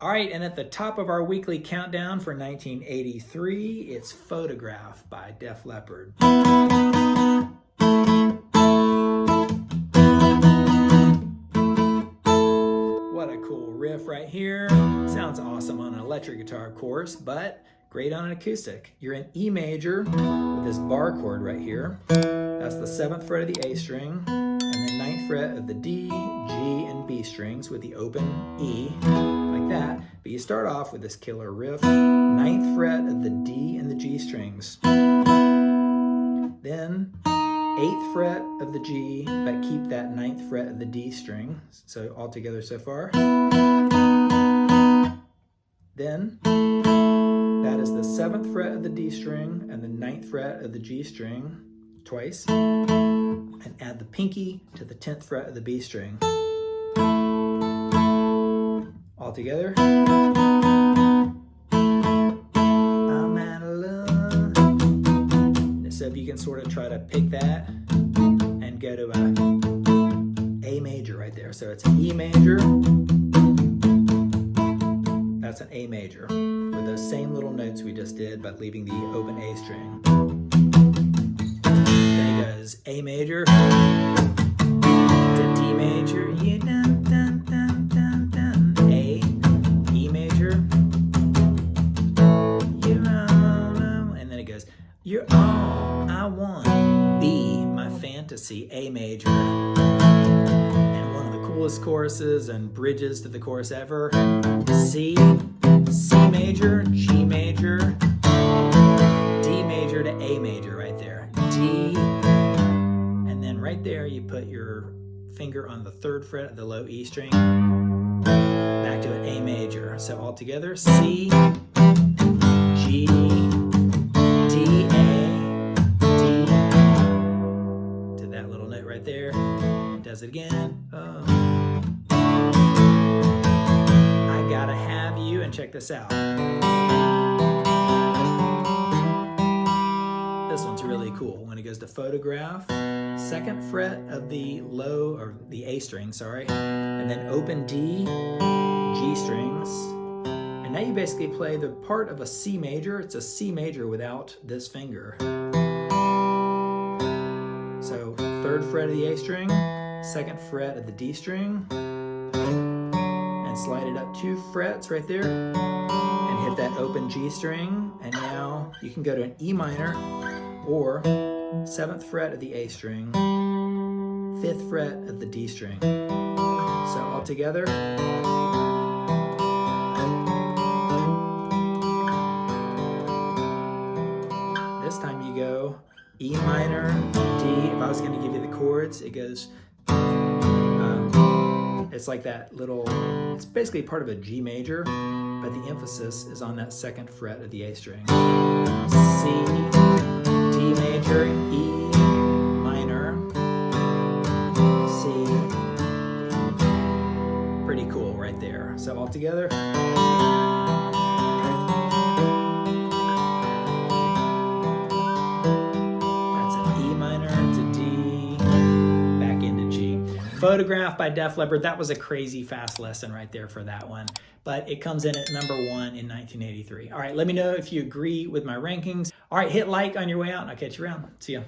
All right, and at the top of our weekly countdown for 1983, it's Photograph by Def Leppard. What a cool riff right here. Sounds awesome on an electric guitar, of course, but great on an acoustic. You're in E major with this bar chord right here. That's the 7th fret of the A string, and the 9th fret of the D, G, and B strings with the open E, like that. But you start off with this killer riff, 9th fret of the D and the G strings. Then 8th fret of the G, but keep that 9th fret of the D string. So all together so far. Then that is the 7th fret of the D string and the 9th fret of the G string twice. And add the pinky to the 10th fret of the B string. All together. I'm out of love. So if you can sort of try to pick that and go to A major right there. So it's an E major. That's an A major with those same little notes we just did, but leaving the open A string. Then it goes A major to D major, yeah, dun, dun, dun, dun, dun. A, E major, you're all, and then it goes, you're all I want, B, my fantasy, A major. And one of the coolest choruses and bridges to the chorus ever, C, C major, G major, D major to A major right there, D, and then right there you put your finger on the 3rd fret of the low E string, back to an A major. So all together, C, G, D, A, D, to that little note right there. It does it again. Oh. I gotta have you, and check this out. This one's really cool. When it goes to Photograph, 2nd fret of the low, or the A string, sorry, and then open D, G strings. And now you basically play the part of a C major. It's a C major without this finger. So 3rd fret of the A string, 2nd fret of the D string, and slide it up 2 frets right there, and hit that open G string. And now you can go to an E minor, or 7th fret of the A string, 5th fret of the D string. So all together. This time you go E minor, D. If I was going to give you the chords, it goes, it's like that little, it's basically part of a G major, but the emphasis is on that 2nd fret of the A string. C, D major, E minor, C. Pretty cool right there. So all together. That's an E minor to D, back into G. Photograph by Def Leppard. That was a crazy fast lesson right there for that one. But it comes in at number 1 in 1983. All right, let me know if you agree with my rankings. All right, hit like on your way out, and I'll catch you around. See ya.